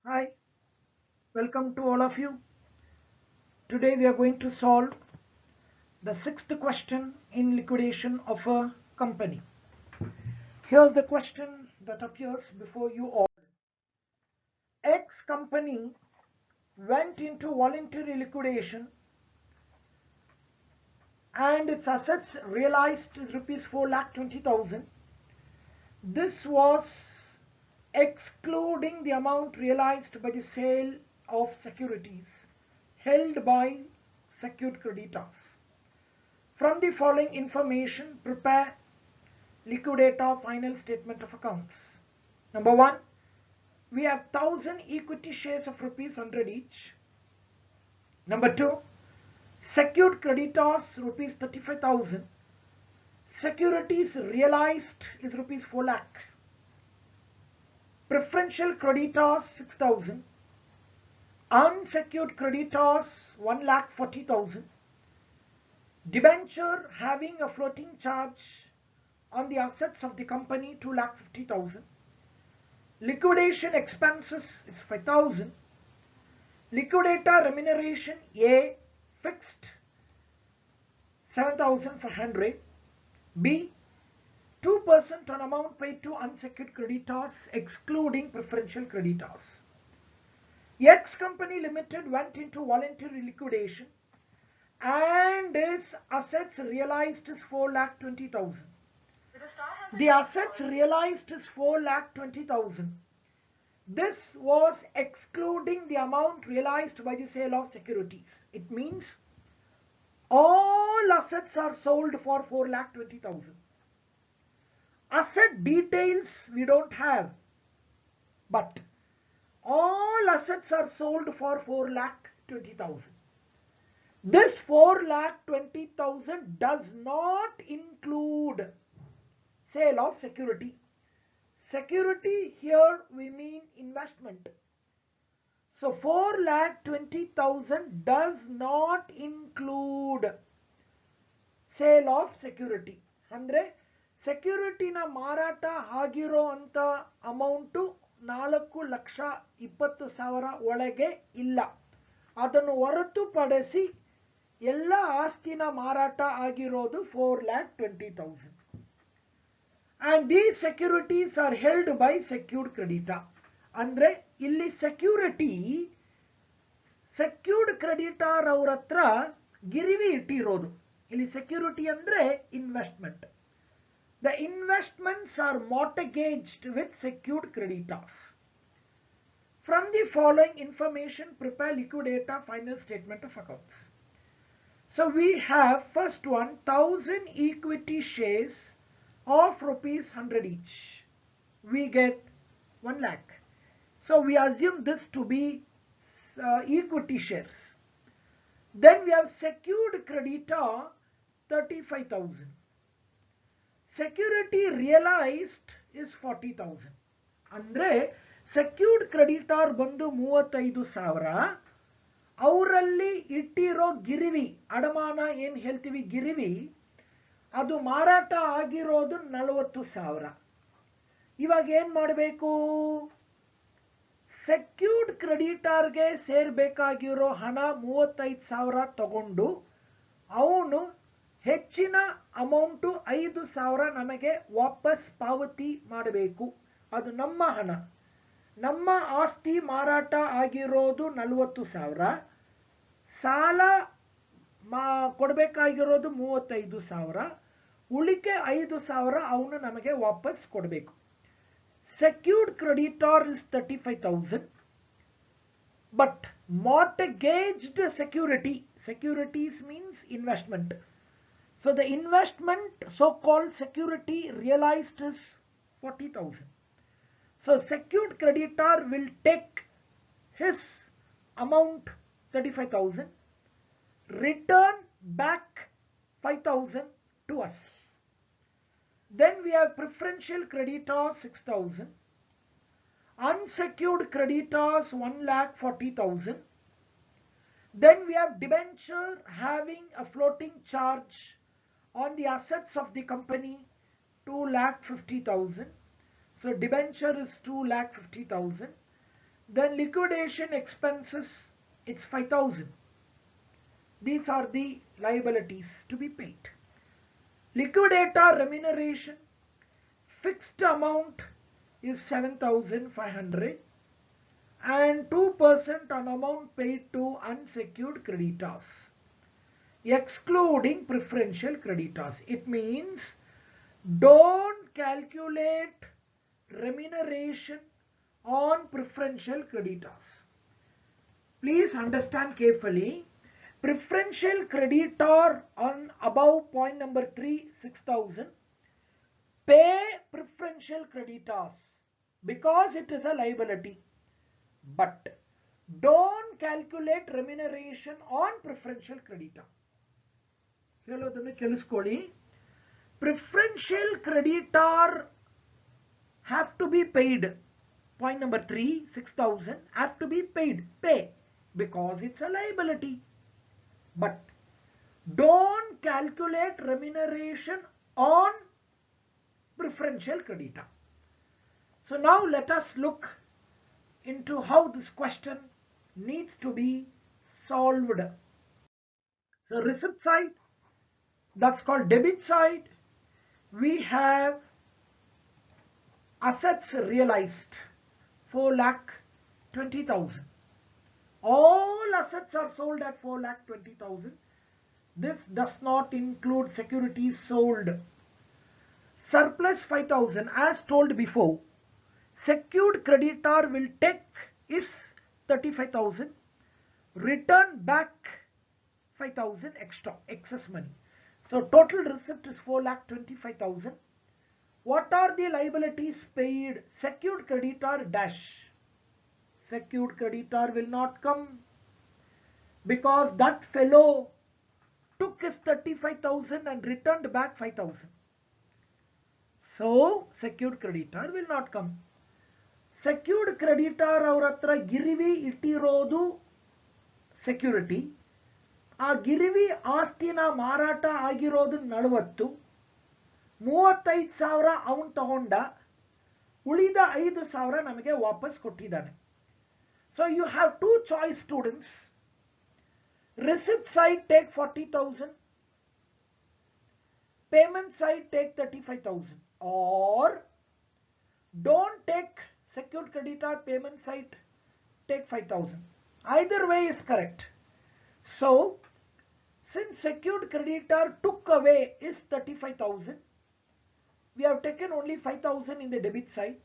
Hi, welcome to all of you. Today we are going to solve the sixth question in liquidation of a company. Here's the question that appears before you all. X company went into voluntary liquidation and its assets realized rupees 4,20,000. This was excluding the amount realized by the sale of securities held by secured creditors. From the following information, prepare liquidator final statement of accounts. Number 1, we have 1000 equity shares of rupees 100 each. Number 2, secured creditors rupees 35,000. Securities realized is rupees 4 lakh. Preferential creditors 6,000. Unsecured creditors 1,40,000. Debenture having a floating charge on the assets of the company 2,50,000. Liquidation expenses is 5,000. Liquidator remuneration A fixed 7,500. B 2% on amount paid to unsecured creditors excluding preferential creditors. X Company Limited went into voluntary liquidation and its assets realized is 4,20,000. The assets realized is 4,20,000. This was excluding the amount realized by the sale of securities. It means all assets are sold for 4,20,000. Asset details we don't have, but all assets are sold for 4,20,000. This 4,20,000 does not include sale of security. Security here we mean investment. So 4,20,000 does not include sale of security. ಅಂದ್ರೆ ಸೆಕ್ಯೂರಿಟಿನ ಮಾರಾಟ ಆಗಿರೋ ಅಂತ amount 4,20,000 ಒಳಗೆ ಇಲ್ಲ. ಅದನ್ನು ಹೊರತುಪಡಿಸಿ ಎಲ್ಲ ಆಸ್ತಿನ ಮಾರಾಟ ಆಗಿರೋದು 4,20,000. And these securities are held by secured creditor. ಅಂದ್ರೆ ಇಲ್ಲಿ ಸೆಕ್ಯೂರಿಟಿ ಸೆಕ್ಯೂರ್ಡ್ ಕ್ರೆಡಿಟರ್ ಅವ್ರ ಹತ್ರ ಗಿರಿವಿ ಇಟ್ಟಿರೋದು. ಇಲ್ಲಿ ಸೆಕ್ಯೂರಿಟಿ ಅಂದ್ರೆ investment. The investments are mortgaged with secured creditors. From the following information, prepare liquidator final statement of accounts. So we have first one, 1000 equity shares of rupees 100 each. We get 1 lakh. So we assume this to be equity shares. Then we have secured creditor 35,000. Security realized is 40,000. ಅಂದ್ರೆ secured creditor ಬಂದು 35,000. ಅವರಲ್ಲಿ ಇಟ್ಟಿರೋ ಗಿರಿವಿ ಅಡಮಾನ ಏನ್ ಹೇಳ್ತೀವಿ ಗಿರಿವಿ ಅದು ಮಾರಾಟ ಆಗಿರೋದು 40,000. ಇವಾಗ ಏನ್ ಮಾಡಬೇಕು? ಸೆಕ್ಯೂರ್ಡ್ ಕ್ರೆಡಿಟಾರ್ಗೆ ಸೇರ್ಬೇಕಾಗಿರೋ ಹಣ 35,000 ತಗೊಂಡು ಅವನು ಹೆಚ್ಚಿನ ಅಮೌಂಟು 5,000 ನಮಗೆ ವಾಪಸ್ ಪಾವತಿ ಮಾಡಬೇಕು. ಅದು ನಮ್ಮ ಹಣ. ನಮ್ಮ ಆಸ್ತಿ ಮಾರಾಟ ಆಗಿರೋದು 40,000. ಸಾಲ ಕೊಡಬೇಕಾಗಿರೋದು 35,000. ಉಳಿಕೆ 5,000 ಅವನು ನಮಗೆ ವಾಪಸ್ ಕೊಡಬೇಕು. Secured creditor is 35,000. But mortgaged security. Securities means investment. So the investment, so-called security realized is 40,000. So secured creditor will take his amount 35,000, return back 5,000 to us. Then we have preferential creditors 6,000, unsecured creditors 1,40,000. Then we have debenture having a floating charge on the assets of the company 2,50,000. So debenture is 2,50,000. Then liquidation expenses, it's 5,000. These are the liabilities to be paid. Liquidator remuneration, fixed amount is 7,500 and 2% on amount paid to unsecured creditors, excluding preferential creditors. It means don't calculate remuneration on preferential creditors. Please understand carefully. Preferential creditor on above point number 3, 6,000. Pay preferential creditors because it is a liability. But don't calculate remuneration on preferential creditor. ಹೇಳೋದನ್ನು ಕೇಳಿಸ್ಕೊಳ್ಳಿ. Preferential creditor have to be paid. Point number 3, 6,000 have to be paid. Pay because it's a liability. But don't calculate remuneration on preferential creditor. So now let us look into how this question needs to be solved. So receipt side, that's called debit side. We have assets realized 4,20,000. All assets are sold at 4,20,000. This does not include securities sold. Surplus 5,000 as told before. Secured creditor will take is 35,000. Return back 5,000 extra, excess money. So total receipt is 4,25,000. What are the liabilities paid? Secured creditor dash. Secured creditor will not come because that fellow took his 35,000 and returned back 5,000. So secured creditor will not come. Secured creditor ಅವರ ಹತ್ರ ಗಿರಿವಿ ಇಟ್ಟಿರೋದು security. ಆ ಗಿರಿವಿ ಆಸ್ತಿನ ಮಾರಾಟ ಆಗಿರೋದು 40. 35,000 ಅವನು ತಗೊಂಡ, ಉಳಿದ 5,000 ನಮಗೆ ವಾಪಸ್ ಕೊಟ್ಟಿದ್ದಾನೆ. So you have two choice, students. Receipt side take 40,000. Payment side take 35,000. Or don't take secured creditor, payment side take 5,000. Either way is correct. So since secured creditor took away is 35,000, we have taken only 5,000 in the debit side,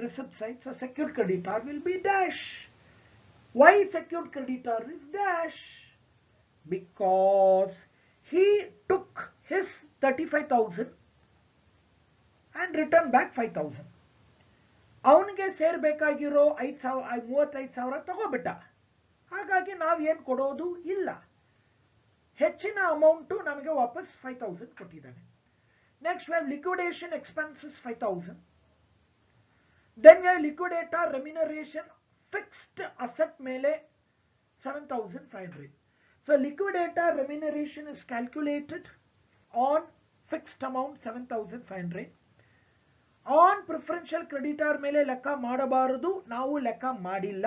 receipt side. So secured creditor will be dash. Why secured creditor is dash? Because he took his 35,000 and returned back 5,000. ಅವನಿಗೆ ಸೇರ್ಬೇಕಾಗಿರೋ 35,000 ತಗೋಬಿಟ್ಟ. ಹಾಗಾಗಿ ನಾವು ಏನು ಕೊಡೋದು ಇಲ್ಲ. ಹೆಚ್ಚಿನ amount ನಮಗೆ ವಾಪಸ್ 5,000 ಕೊಟ್ಟಿದ್ದಾನೆ. Next we have liquidation expenses 5,000. Then we have liquidator remuneration fixed asset ಮೇಲೆ 7,500. So liquidator remuneration is calculated on fixed amount 7,500. On preferential creditor ಮೇಲೆ ಲೆಕ್ಕ ಮಾಡಬಾರದು, ನಾವು ಲೆಕ್ಕ ಮಾಡಿಲ್ಲ.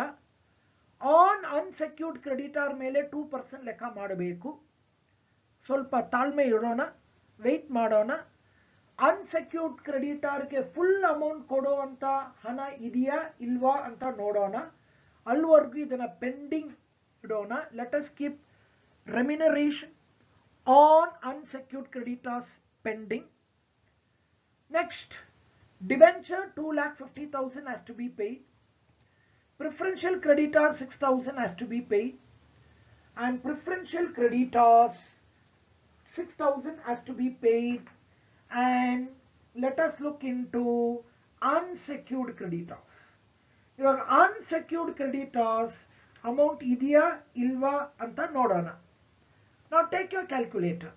On unsecured creditor ಮೇಲೆ 2% ಲೆಕ್ಕ ಮಾಡಬೇಕು. ಸ್ವಲ್ಪ ತಾಳ್ಮೆ ಇರೋಣ, ವೆಯ್ಟ್ ಮಾಡೋಣ. ಅನ್ಸೆಕ್ಯೂರ್ಡ್ ಕ್ರೆಡಿಟರ್ಗೆ ಫುಲ್ ಅಮೌಂಟ್ ಕೊಡುವಂತ ಹಣ ಇದೆಯಾ ಇಲ್ವಾ ಅಂತ ನೋಡೋಣ. ಅಲ್ಲಿವರೆಗೂ ಇದನ್ನ ಪೆಂಡಿಂಗ್ ಇಡೋಣ. Let us keep remuneration on unsecured creditors pending. Next, debenture 2,50,000 has to be paid. Preferential creditor 6,000 has to be paid. And preferential creditors 6,000 has to be paid. And let us look into unsecured creditors. Your unsecured creditors amount idya ilva anta nodona. Now take your calculator.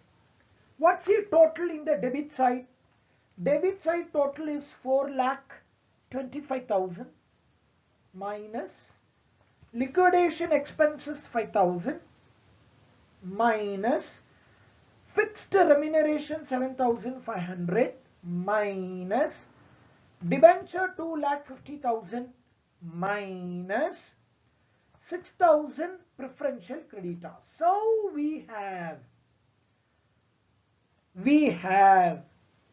What's the total in the debit side? Debit side total is 4,25,000 minus liquidation expenses 5,000 minus fixed remuneration 7,500 minus debenture 2,50,000 minus 6,000 preferential creditors. So we have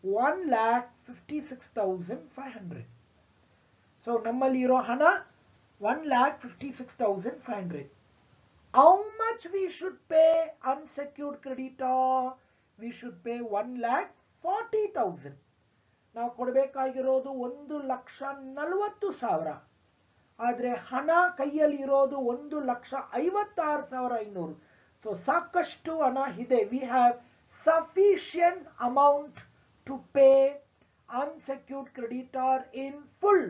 1,56,500. So nammalli iro hana 1,56,500. How much we should pay unsecured creditor? We should pay 1,40,000. ನಾವು ಕೊಡಬೇಕಾಗಿರೋದು 1,40,000. ಆದರೆ ಹಣ ಕೈಯಲ್ಲಿ ಇರೋದು 1,56,500. So ಸಾಕಷ್ಟು ಹಣ ಇದೆ. We have sufficient amount to pay unsecured creditor in full.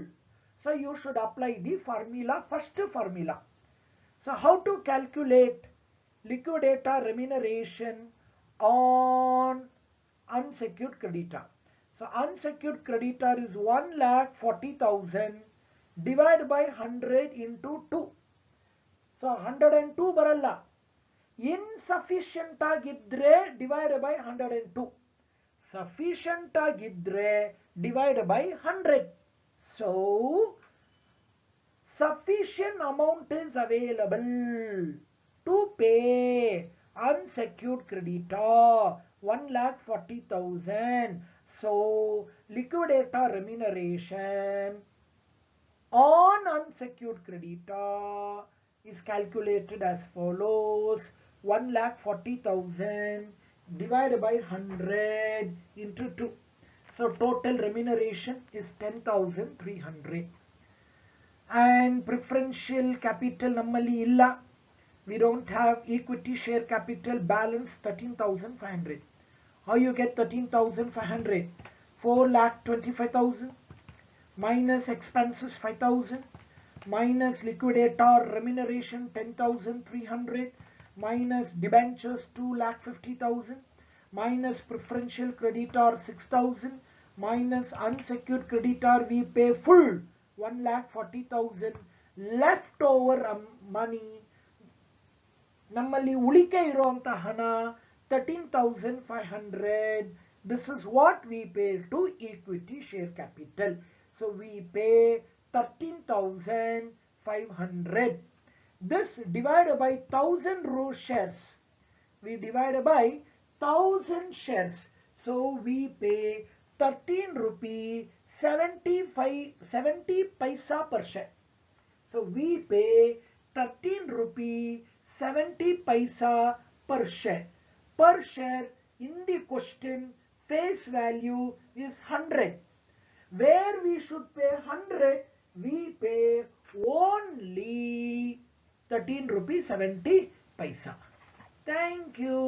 So you should apply the formula, first formula. So how to calculate liquidator remuneration on unsecured creditor? So unsecured creditor is 1,40,000 divided by 100 into 2. So 102 ಬರಲ್ಲ. Insufficient ಆಗಿದ್ರೆ divided by 102. Sufficient ಆಗಿದ್ರೆ divided by 100. So sufficient amount is available to pay unsecured creditor 1,40,000. So liquidator remuneration on unsecured creditor is calculated as follows: 1,40,000 divided by 100 into 2. So total remuneration is 10,300. And preferential capital nammalli illa. We don't have equity share capital balance 13,500. How you get 13,500? 4,25,000 minus expenses 5,000 minus liquidator remuneration 10,300 minus debentures 2,50,000 minus preferential creditor 6,000 minus unsecured creditor we pay full 1,40,000. Leftover money ನಮ್ಮಲ್ಲಿ ಉಳಿಕೆ ಇರುವಂತ ಹಣ 13,500. This is what we pay to equity share capital. So we pay 13,500. This divided by 1,000 shares. We divide by 1,000 shares. So we pay 13 rupee 70 paisa per share. So we pay 13 rupee 70 paisa per share. Per share in the question face value is 100. Where we should pay 100, we pay only 13 rupee 70 paisa. Thank you.